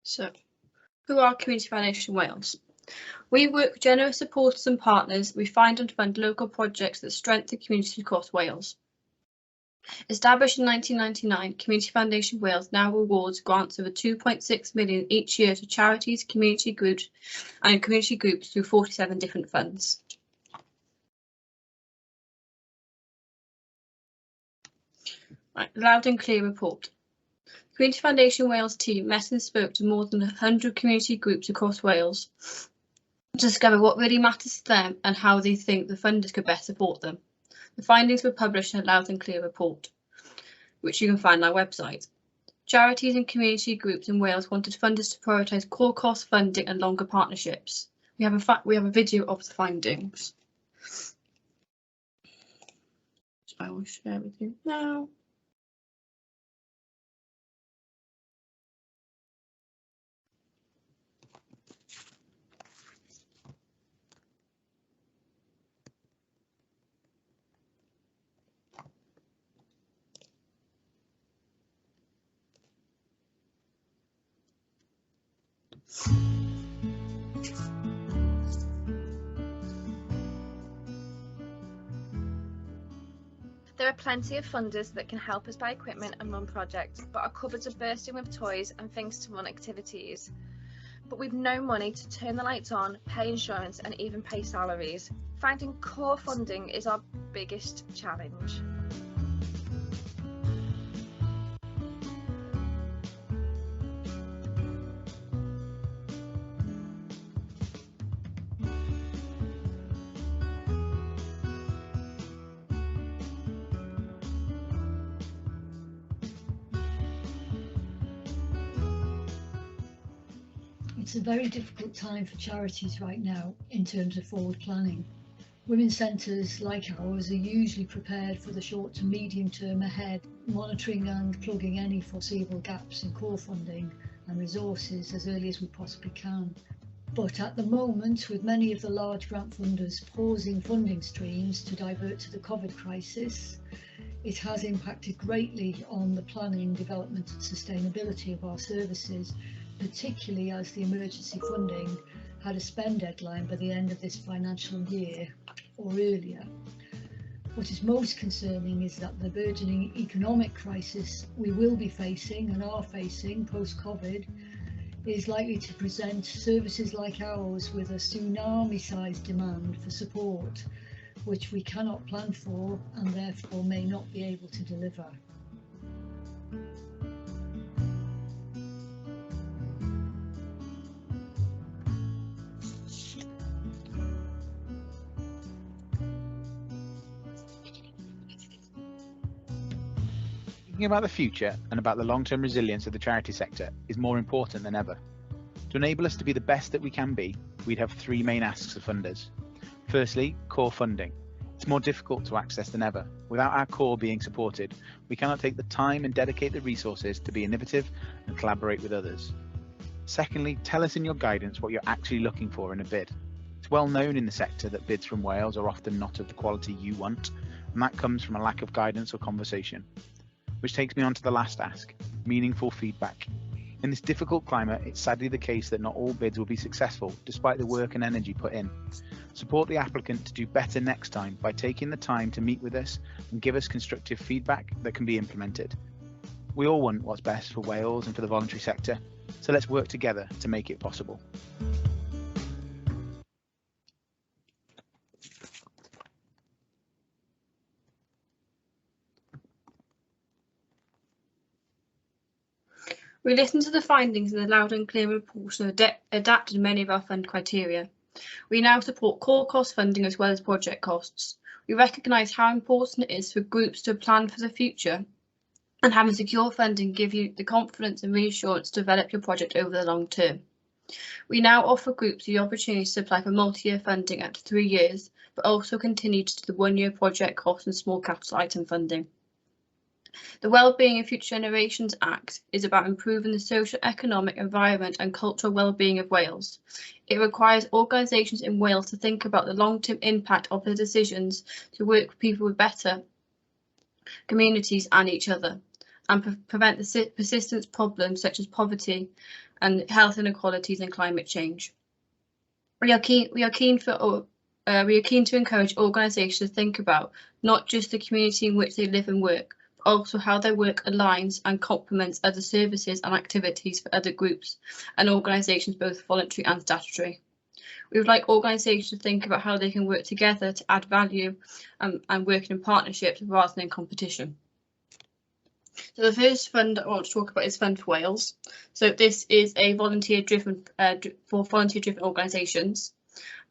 So, who are Community Foundation Wales? We work with generous supporters and partners. We find and fund local projects that strengthen communities across Wales. Established in 1999, Community Foundation Wales now rewards grants over £2.6 million each year to charities, community groups through 47 different funds. Right, loud and clear report. Community Foundation Wales team met and spoke to more than 100 community groups across Wales to discover what really matters to them and how they think the funders could best support them. The findings were published in a loud and clear report, which you can find on our website. Charities and community groups in Wales wanted funders to prioritise core cost funding and longer partnerships. We have a video of the findings. So I will share with you now. There are plenty of funders that can help us buy equipment and run projects, but our cupboards are bursting with toys and things to run activities. But we've no money to turn the lights on, pay insurance and even pay salaries. Finding core funding is our biggest challenge. It's a very difficult time for charities right now in terms of forward planning. Women's centres like ours are usually prepared for the short to medium term ahead, monitoring and plugging any foreseeable gaps in core funding and resources as early as we possibly can. But at the moment, with many of the large grant funders pausing funding streams to divert to the COVID crisis, it has impacted greatly on the planning, development and sustainability of our services, particularly as the emergency funding had a spend deadline by the end of this financial year or earlier. What is most concerning is that the burgeoning economic crisis we will be facing and are facing post-COVID is likely to present services like ours with a tsunami-sized demand for support, which we cannot plan for and therefore may not be able to deliver. Thinking about the future and about the long-term resilience of the charity sector is more important than ever. To enable us to be the best that we can be, we'd have three main asks of funders. Firstly, core funding. It's more difficult to access than ever. Without our core being supported, we cannot take the time and dedicate the resources to be innovative and collaborate with others. Secondly, tell us in your guidance what you're actually looking for in a bid. It's well known in the sector that bids from Wales are often not of the quality you want, and that comes from a lack of guidance or conversation. Which takes me on to the last ask, meaningful feedback. In this difficult climate, it's sadly the case that not all bids will be successful, despite the work and energy put in. Support the applicant to do better next time by taking the time to meet with us and give us constructive feedback that can be implemented. We all want what's best for Wales and for the voluntary sector, so let's work together to make it possible. We listened to the findings in the loud and clear report and adapted many of our fund criteria. We now support core cost funding as well as project costs. We recognise how important it is for groups to plan for the future, and having secure funding give you the confidence and reassurance to develop your project over the long term. We now offer groups the opportunity to apply for multi-year funding up to 3 years, but also continue to do the 1-year project cost and small capital item funding. The Wellbeing of Future Generations Act is about improving the social, economic, environment and cultural well-being of Wales. It requires organisations in Wales to think about the long-term impact of their decisions to work with people with better communities and each other. and prevent the persistent problems such as poverty and health inequalities and climate change. We are keen to encourage organisations to think about not just the community in which they live and work, but also how their work aligns and complements other services and activities for other groups and organisations, both voluntary and statutory. We would like organisations to think about how they can work together to add value and work in partnerships rather than in competition. So the first fund I want to talk about is Fund for Wales. So this is a volunteer-driven for volunteer-driven organisations,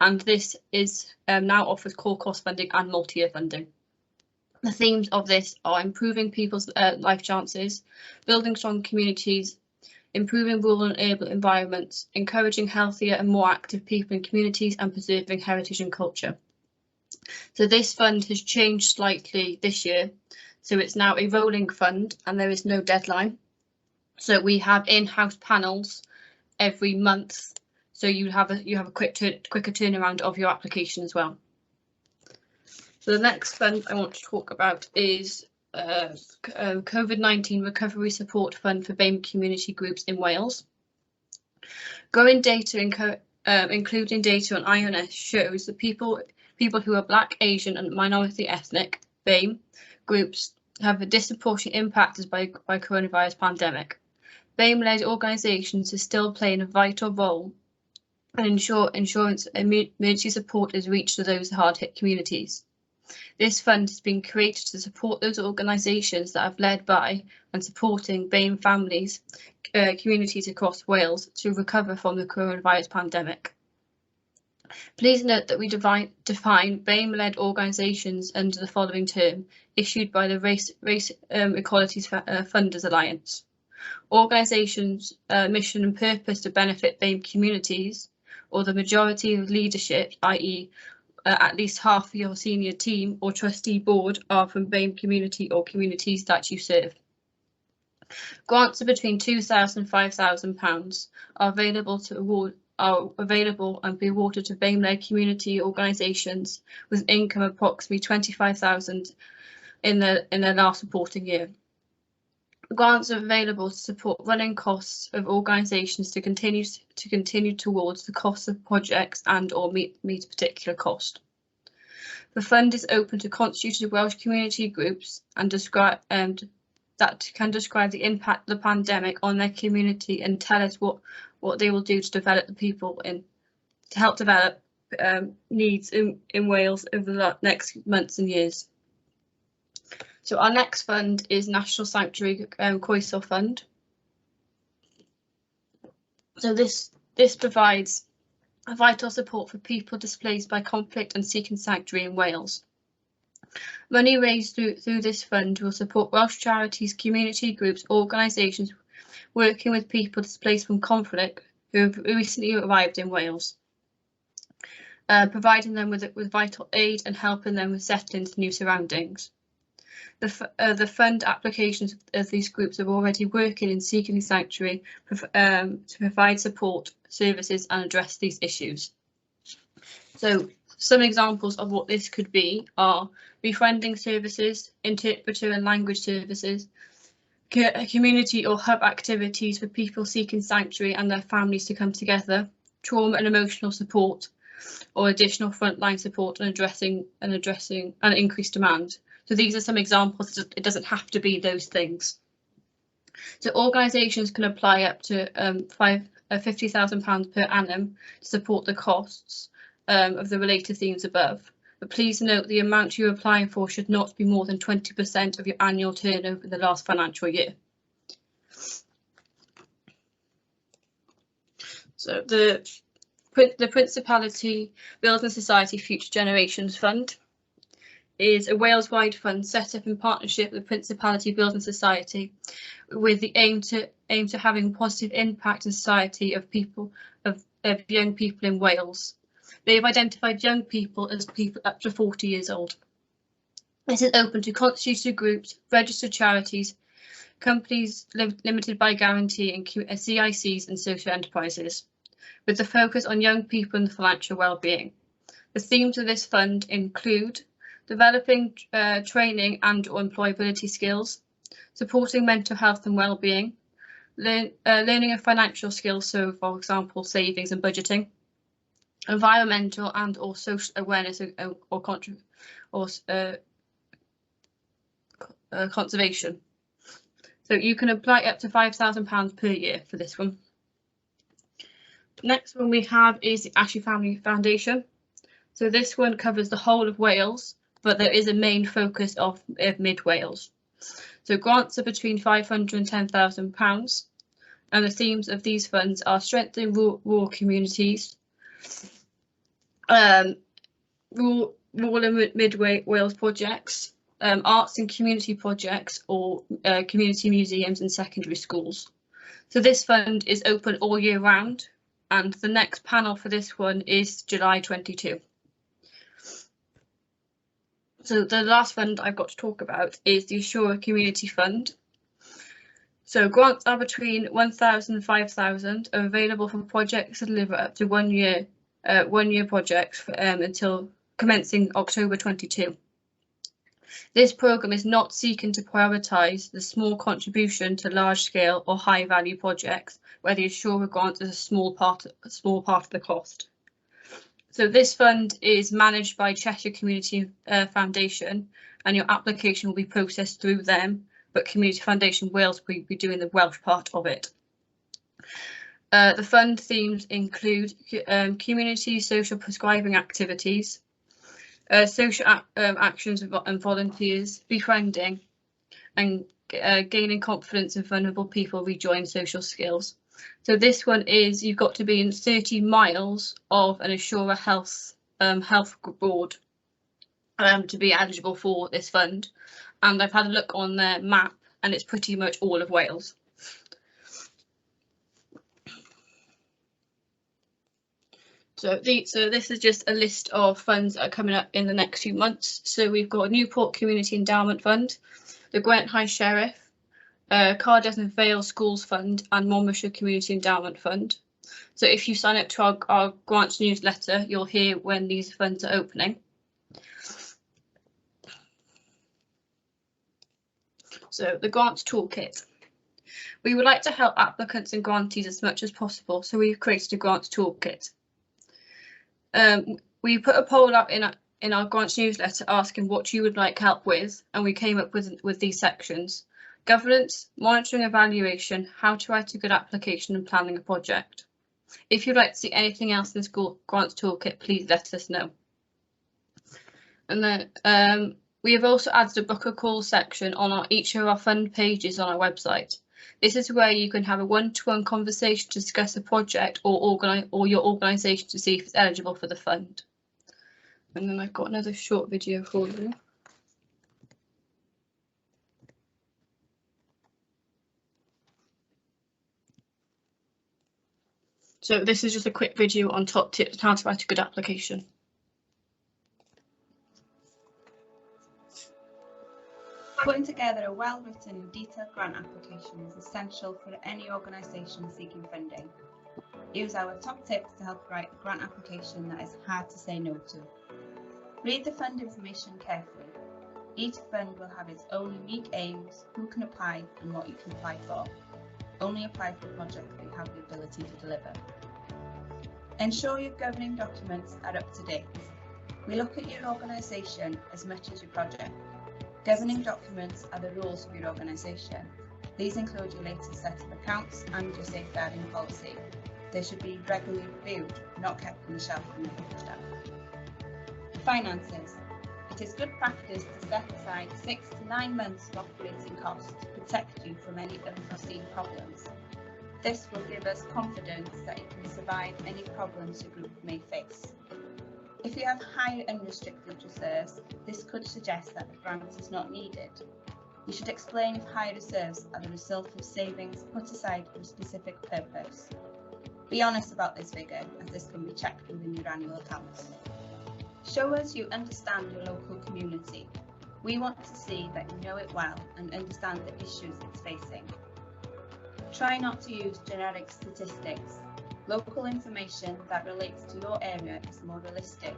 and this is now offers core cost funding and multi-year funding. The themes of this are improving people's life chances, building strong communities, improving rural and urban environments, encouraging healthier and more active people in communities, and preserving heritage and culture. So this fund has changed slightly this year. So it's now a rolling fund and there is no deadline. So we have in-house panels every month. So you have a quicker turnaround of your application as well. So the next fund I want to talk about is COVID-19 Recovery Support Fund for BAME community groups in Wales. Growing data, including data on IONS, shows that people who are Black, Asian and minority ethnic BAME groups have a disproportionate impacted by coronavirus pandemic. BAME-led organisations are still playing a vital role and ensuring emergency support is reached to those hard-hit communities. This fund has been created to support those organisations that have led by and supporting BAME families, communities across Wales to recover from the coronavirus pandemic. Please note that we define BAME-led organisations under the following term, issued by the Race Equalities Funders Alliance. Organisations' mission and purpose to benefit BAME communities, or the majority of leadership, i.e. At least half of your senior team or trustee board are from BAME community or communities that you serve. Grants of between £2,000 and £5,000 are available and be awarded to BAME-led community organisations with income approximately £25,000 in their last reporting year. Grants are available to support running costs of organisations to continue towards the cost of projects and or meet a particular cost. The fund is open to constituted Welsh community groups and that can describe the impact of the pandemic on their community and tell us what they will do to develop the people to help develop needs in Wales over the next months and years. So our next fund is National Sanctuary Coiso Fund. So this provides a vital support for people displaced by conflict and seeking sanctuary in Wales. Money raised through this fund will support Welsh charities, community groups, organisations working with people displaced from conflict who have recently arrived in Wales, providing them with vital aid and helping them with settling into new surroundings. The fund applications of these groups are already working in seeking sanctuary to provide support services and address these issues. So some examples of what this could be are befriending services, interpreter and language services, community or hub activities for people seeking sanctuary and their families to come together, trauma and emotional support, or additional frontline support and addressing increased demand. So these are some examples. It doesn't have to be those things. So organisations can apply up to £50,000 per annum to support the costs of the related themes above. But please note the amount you're applying for should not be more than 20% of your annual turnover in the last financial year. So the Principality Building Society Future Generations Fund is a Wales-wide fund set up in partnership with the Principality Building Society with the aim to having positive impact in society of young people in Wales. They have identified young people as people up to 40 years old. This is open to constituted groups, registered charities, companies limited by guarantee and CICs and social enterprises, with the focus on young people and financial well-being. The themes of this fund include developing training and or employability skills, supporting mental health and well-being, learning of financial skills, so for example savings and budgeting, environmental and or social awareness or conservation. So you can apply up to £5,000 per year for this one. Next one we have is the Ashy Family Foundation. So this one covers the whole of Wales, but there is a main focus of Mid Wales. So grants are between £500 and £10,000, and the themes of these funds are strengthening rural communities, rural and Mid Wales projects, arts and community projects, or community museums and secondary schools. So this fund is open all year round, and the next panel for this one is July 22. So the last fund I've got to talk about is the Assura Community Fund. So grants are between 1,000 and 5,000, are available for projects to deliver up to 1 year projects until commencing October 22. This programme is not seeking to prioritise the small contribution to large scale or high value projects where the Assura grant is a small part of the cost. So this fund is managed by Cheshire Community Foundation, and your application will be processed through them, but Community Foundation Wales will be doing the Welsh part of it. The fund themes include community social prescribing activities, social actions and volunteers, befriending, and gaining confidence in vulnerable people rejoin social skills. So this one is you've got to be in 30 miles of an Assura health board to be eligible for this fund, and I've had a look on their map and it's pretty much all of Wales. So this is just a list of funds that are coming up in the next few months. So we've got Newport Community Endowment Fund, the Gwent High Sheriff, Cardiff and Vale Schools Fund, and Monmouthshire Community Endowment Fund. So if you sign up to our grants newsletter, you'll hear when these funds are opening. So the grants toolkit. We would like to help applicants and grantees as much as possible, so we've created a grants toolkit. We put a poll up in our grants newsletter asking what you would like help with, and we came up with these sections: governance, monitoring, evaluation, how to write a good application, and planning a project. If you'd like to see anything else in this grants toolkit, please let us know. And then we have also added a book a call section on each of our fund pages on our website. This is where you can have a one-to-one conversation to discuss a project or your organisation to see if it's eligible for the fund. And then I've got another short video for you. So this is just a quick video on top tips on how to write a good application. Putting together a well-written and detailed grant application is essential for any organisation seeking funding. Use our top tips to help write a grant application that is hard to say no to. Read the fund information carefully. Each fund will have its own unique aims, who can apply and what you can apply for. Only apply for projects that you have the ability to deliver. Ensure your governing documents are up to date. We look at your organisation as much as your project. Governing documents are the rules of your organisation. These include your latest set of accounts and your safeguarding policy. They should be regularly reviewed, not kept on the shelf and never pushed out. Finances. It is good practice to set aside 6 to 9 months of operating costs to protect you from any unforeseen problems. This will give us confidence that you can survive any problems your group may face. If you have high unrestricted reserves, this could suggest that the grant is not needed. You should explain if high reserves are the result of savings put aside for a specific purpose. Be honest about this figure, as this can be checked within your annual accounts. Show us you understand your local community. We want to see that you know it well and understand the issues it's facing. Try not to use generic statistics. Local information that relates to your area is more realistic,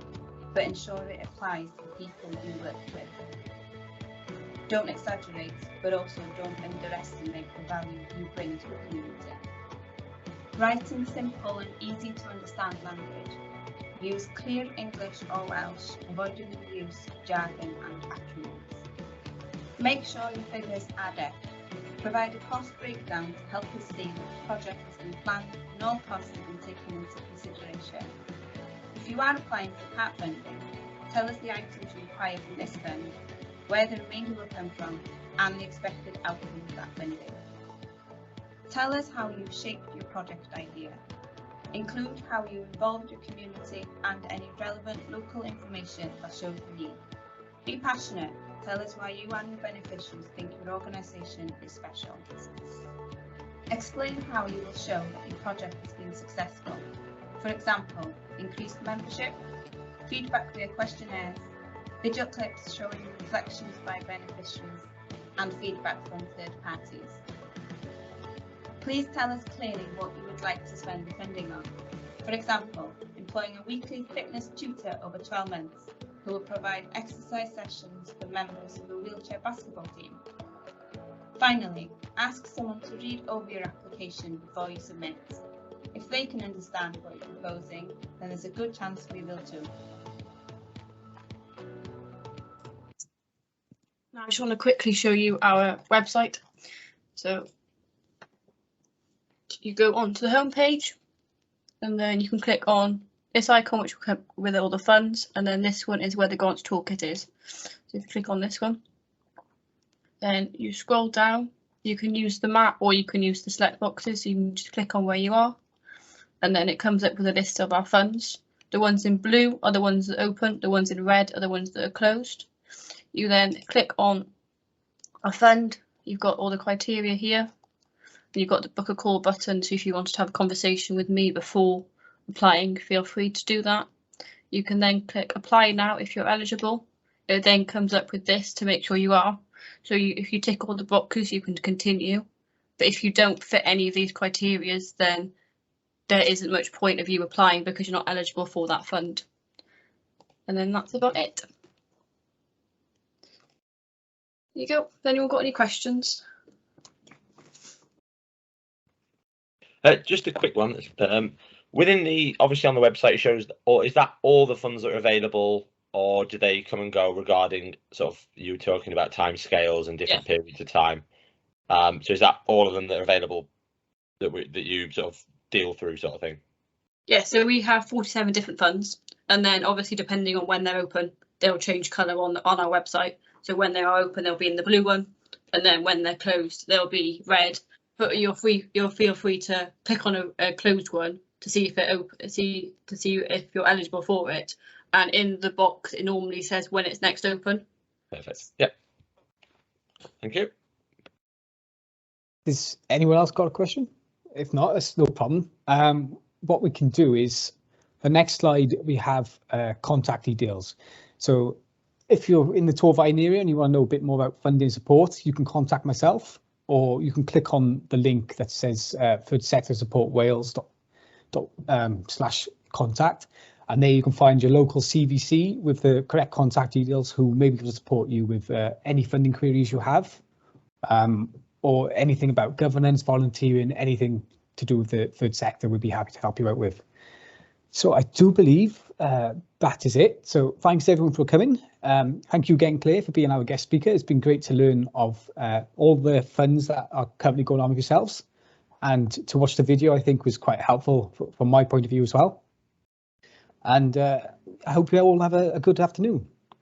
but ensure it applies to the people you work with. Don't exaggerate, but also don't underestimate the value you bring to a community. Write in simple and easy to understand language. Use clear English or Welsh, avoiding the use of jargon and acronyms. Make sure your figures add up. Provide a cost breakdown to help us see which project has been planned and all costs have been taken into consideration. If you are applying for part funding, tell us the items you require from this fund, where the remainder will come from, and the expected outcome of that funding. Tell us how you shaped your project idea. Include how you involved your community and any relevant local information that shows the need. Be passionate. Tell us why you and your beneficiaries think your organisation is special. Explain how you will show that your project has been successful. For example, increased membership, feedback via questionnaires, video clips showing reflections by beneficiaries, and feedback from third parties. Please tell us clearly what you would like to spend the funding on. For example, employing a weekly fitness tutor over 12 months who will provide exercise sessions for members of a wheelchair basketball team. Finally, ask someone to read over your application before you submit. If they can understand what you're proposing, then there's a good chance we will too. Now I just want to quickly show you our website. So you go onto the home page and then you can click on this icon, which will come with all the funds, and then this one is where the grants toolkit is. So if you click on this one, then you scroll down, you can use the map or you can use the select boxes, so you can just click on where you are, and then it comes up with a list of our funds. The ones in blue are the ones that are open, the ones in red are the ones that are closed. You then click on a fund, you've got all the criteria here, and you've got the book a call button, so if you wanted to have a conversation with me before applying, feel free to do that. You can then click apply now if you're eligible. It then comes up with this to make sure you are. So if you tick all the boxes, you can continue. But if you don't fit any of these criteria, then there isn't much point of you applying because you're not eligible for that fund. And then that's about it. There you go. Has anyone got any questions? Just a quick one. Within the, obviously on the website it shows, or is that all the funds that are available, or do they come and go regarding sort of you talking about time scales and different periods of time? So is that all of them that are available that you sort of deal through, sort of thing? Yeah, so we have 47 different funds, and then obviously depending on when they're open, they'll change colour on our website. So when they are open, they'll be in the blue one, and then when they're closed, they'll be red. But you'll feel free to click on a closed one to see if it see if you're eligible for it. And in the box, it normally says when it's next open. Perfect. Yep. Thank you. Has anyone else got a question? If not, it's no problem. What we can do is, the next slide, we have contact details. So if you're in the Torfaen area and you want to know a bit more about funding support, you can contact myself, or you can click on the link that says Third Sector Support Wales /contact, and there you can find your local CVC with the correct contact details, who maybe can support you with any funding queries you have, or anything about governance, volunteering, anything to do with the third sector, we'd be happy to help you out with. So I do believe that is it. So thanks everyone for coming. Thank you again, Claire, for being our guest speaker. It's been great to learn of all the funds that are currently going on with yourselves. And to watch the video, I think was quite helpful from my point of view as well. And I hope you all have a good afternoon.